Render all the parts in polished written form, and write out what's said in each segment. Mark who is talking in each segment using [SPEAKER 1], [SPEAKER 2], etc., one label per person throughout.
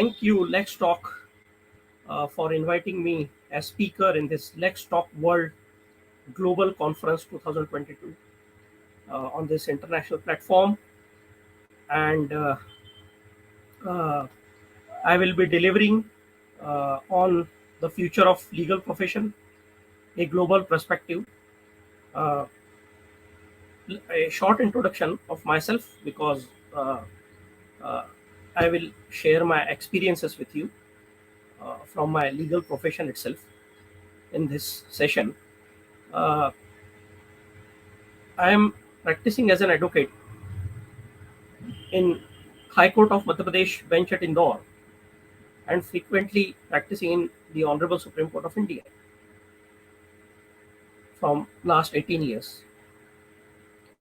[SPEAKER 1] Thank you, LexTalk, for inviting me as speaker in this LexTalk World Global Conference 2022 on this international platform. And uh, I will be delivering on the future of legal profession, a global perspective, uh, a short introduction of myself because uh, I will share my experiences with you from my legal profession itself in this session. Uh, I am practicing as an advocate in High Court of Madhya Pradesh bench at Indore and frequently practicing in the Honorable Supreme Court of India from last 18 years.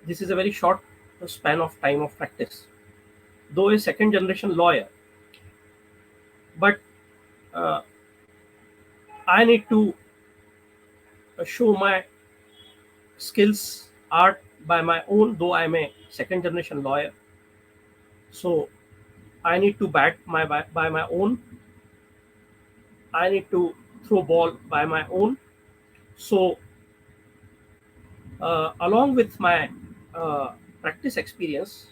[SPEAKER 1] This is a very short span of time of practice. Though a second generation lawyer, but uh, I need to show my skills, art by my own, though I'm a second generation lawyer. So I need to bat by my own. I need to throw ball by my own. So along with my uh, practice experience,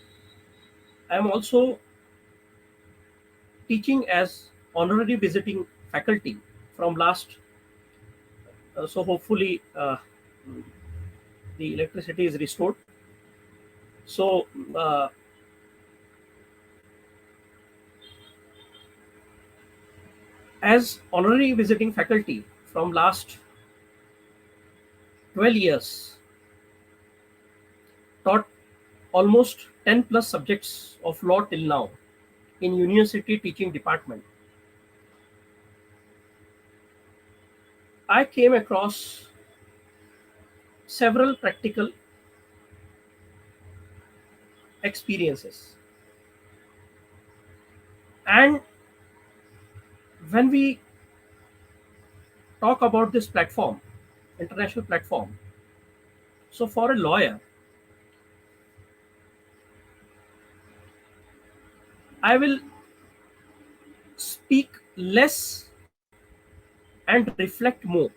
[SPEAKER 1] I am also teaching as honorary visiting faculty from last. So hopefully the electricity is restored. So as honorary visiting faculty from last 12 years, taught almost 10 plus subjects of law till now in university teaching department. I came across several practical experiences. And when we talk about this platform, international platform, so for a lawyer, I will speak less and reflect more.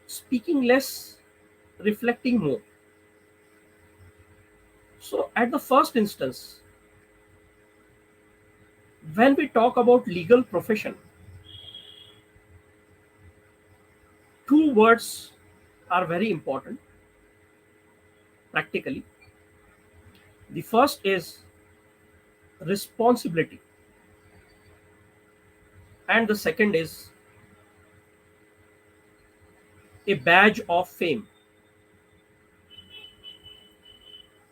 [SPEAKER 1] Speaking less, reflecting more. So, at the first instance, when we talk about legal profession, two words are very important practically. The first is responsibility, and the second is a badge of fame.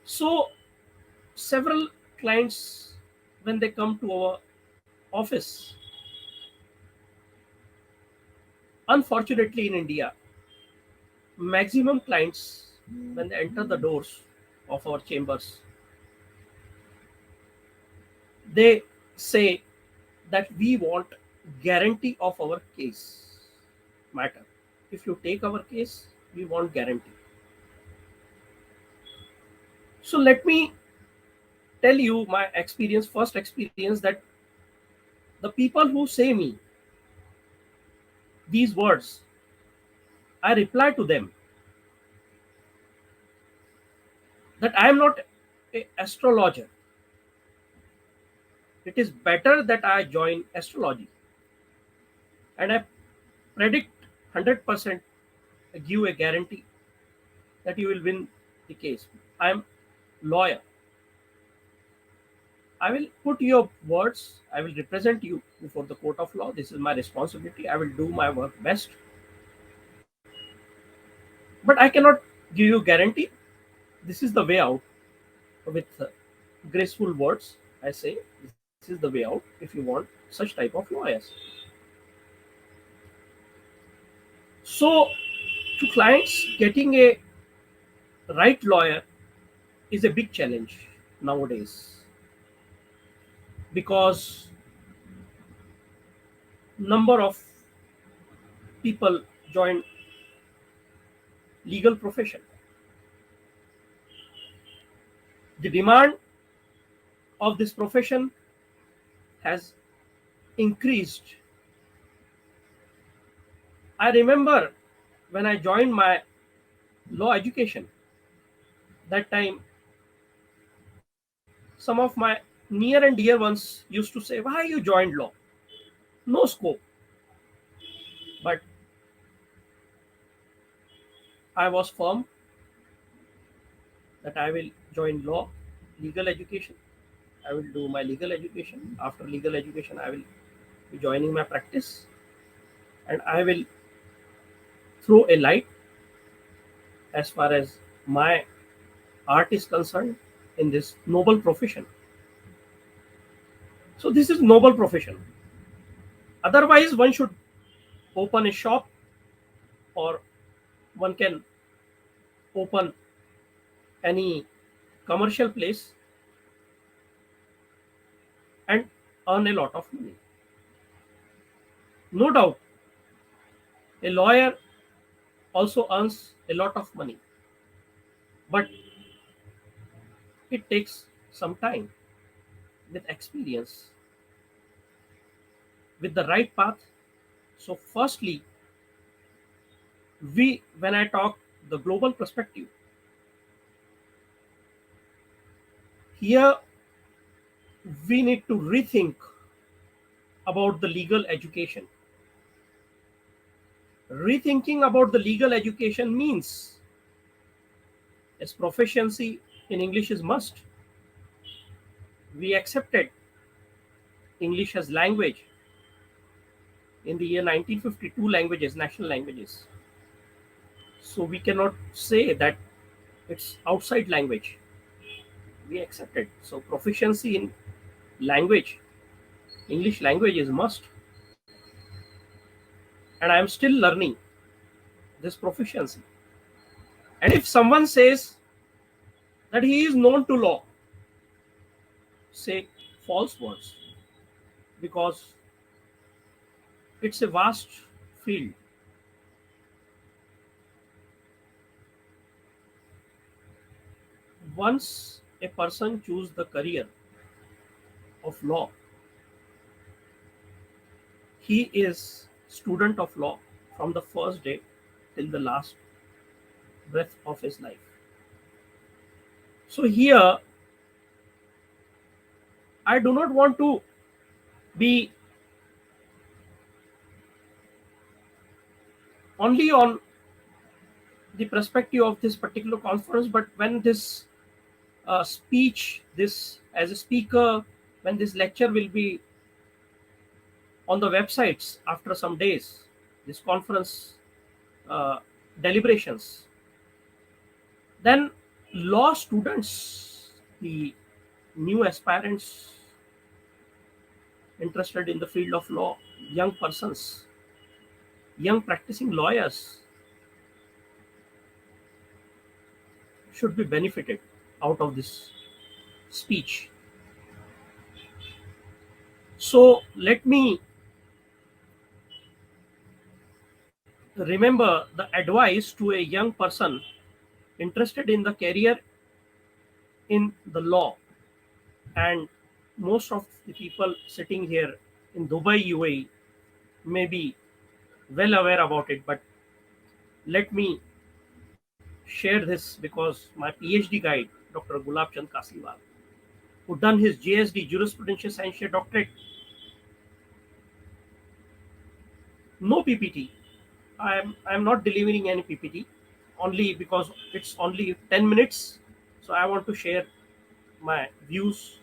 [SPEAKER 1] So, several clients, when they come to our office, unfortunately in India, maximum clients, when they enter the doors of our chambers, they say that we want guarantee of our case matter. If you take our case, we want guarantee. So let me tell you my experience, first experience, that the people who say me these words, I reply to them that I am not a astrologer. It is better that I join astrology, and I predict 100%, give a guarantee that you will win the case. I am lawyer. I will put your words. I will represent you before the court of law. This is my responsibility. I will do my work best. But I cannot give you guarantee. This is the way out. With graceful words, I say this is the way out if you want such type of lawyers. So, to clients, getting a right lawyer is a big challenge nowadays because number of people join legal profession. The demand of this profession has increased. I remember when I joined my law education, that time some of my near and dear ones used to say, "Why you joined law? No scope." But I was firm that I will join law, legal education. I will do my legal education. After legal education, I will be joining my practice, and I will throw a light as far as my art is concerned in this noble profession. So this is noble profession. Otherwise, one should open a shop, or one can open any commercial place and earn a lot of money. No doubt, a lawyer also earns a lot of money, but it takes some time, with experience, with the right path. So, firstly, when I talk the global perspective, here we need to rethink about the legal education. Rethinking about the legal education means, as proficiency in English is must. We accepted English as language in the year 1952, languages, national languages. So we cannot say that it's outside language. We accept it. So proficiency in language, English language is must. And I am still learning this proficiency. And if someone says that he is known to law, say false words, because it's a vast field. Once a person choose the career of law, he is student of law from the first day till the last breath of his life. So here I do not want to be only on the perspective of this particular conference, but when this speech, this as a speaker, when this lecture will be on the websites after some days, this conference uh, deliberations, then law students, the new aspirants interested in the field of law, young persons, young practicing lawyers should be benefited out of this speech. So let me remember the advice to a young person interested in the career in the law. And most of the people sitting here in Dubai, UAE, may be well aware about it, but let me share this because my PhD guide, Dr. Gulab Chand Kasliwal, who done his JSD, Jurisprudential Science Doctorate, no PPT. I'm not delivering any PPT, only because it's only 10 minutes. So I want to share my views.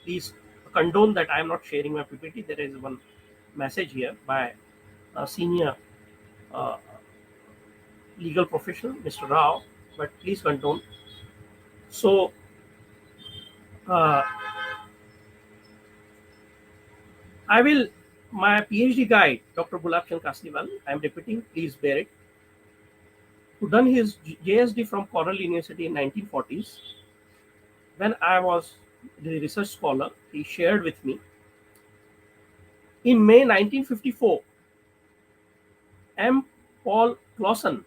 [SPEAKER 1] Please condone that I am not sharing my PPT. There is one message here by a senior uh, legal professional, Mr. Rao, but please condone. So uh, I will, my PhD guide, Dr. Gulab Chand Kasliwal, I am repeating, please bear it, who done his JSD from Cornell University in 1940s. When I was the research scholar, he shared with me in May 1954, M. Paul Clausen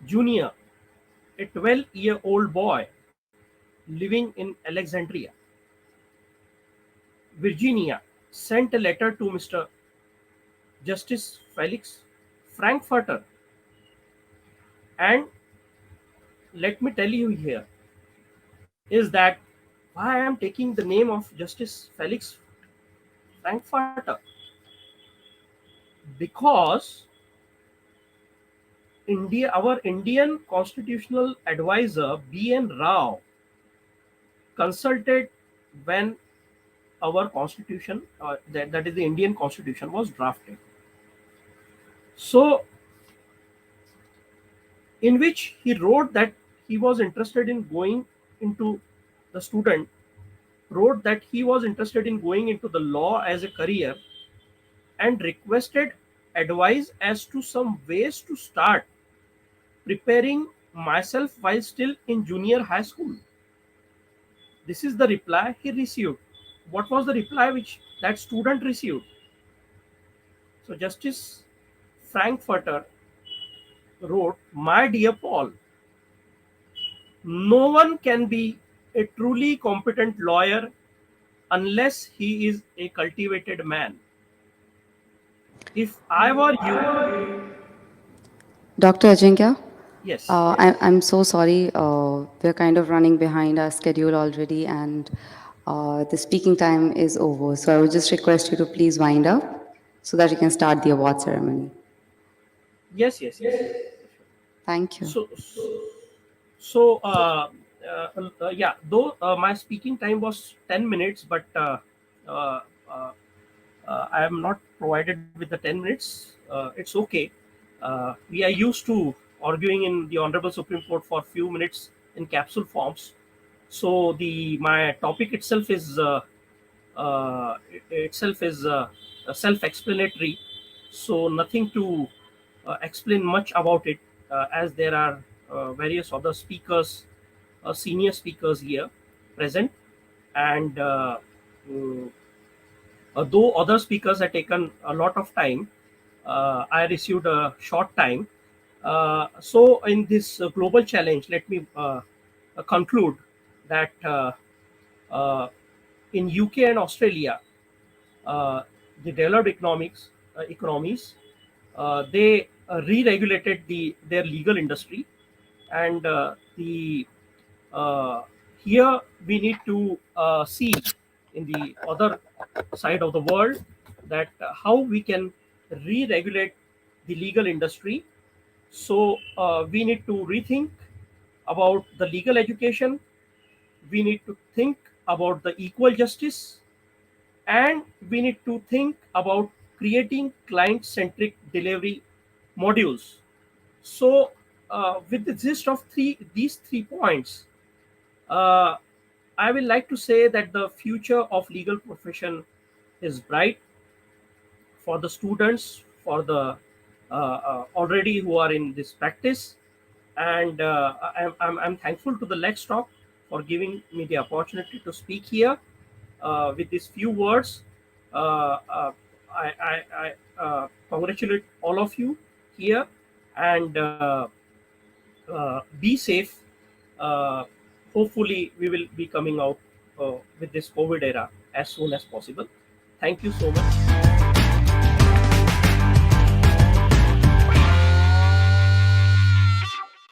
[SPEAKER 1] Jr., a 12-year-old boy living in Alexandria, Virginia, sent a letter to Mr. Justice Felix Frankfurter. And let me tell you here is that why I am taking the name of Justice Felix Frankfurter, because our Indian constitutional advisor B.N. Rao consulted when our constitution, that is the Indian constitution, was drafted. So, in which he wrote that he was interested in going into the student wrote that he was interested in going into the law as a career and requested advice as to some ways to start preparing myself while still in junior high school. This is the reply he received. What was the reply which that student received? So Justice Frankfurter wrote, "My dear Paul, no one can be a truly competent lawyer unless he is a cultivated man. If I were you."
[SPEAKER 2] Dr. Ajinkya,
[SPEAKER 1] Yes.
[SPEAKER 2] I'm so sorry. We're kind of running behind our schedule already, and the speaking time is over. So I would just request you to please wind up so that we can start the award ceremony.
[SPEAKER 1] Yes, yes, yes.
[SPEAKER 2] Thank you.
[SPEAKER 1] So, so yeah, though my speaking time was 10 minutes, but uh, uh, I am not provided with the 10 minutes. It's okay. We are used to arguing in the Honorable Supreme Court for few minutes in capsule forms. So the my topic itself is self-explanatory, so nothing to explain much about it, as there are various other speakers, senior speakers here present, and mm, though other speakers had taken a lot of time, I received a short time. So in this global challenge, let me conclude that uh, in UK and Australia, uh, the developed economies, they re-regulated their legal industry, and the here we need to see in the other side of the world that how we can re-regulate the legal industry. So we need to rethink about the legal education. We need to think about the equal justice, and we need to think about creating client-centric delivery modules. So, with the gist of these 3 points, uh, I will like to say that the future of legal profession is bright for the students, for the already who are in this practice, and I'm thankful to the LexTalk for giving me the opportunity to speak here. With these few words, I congratulate all of you here, and be safe. Uh, Hopefully, we will be coming out with this COVID era as soon as possible. Thank you so much.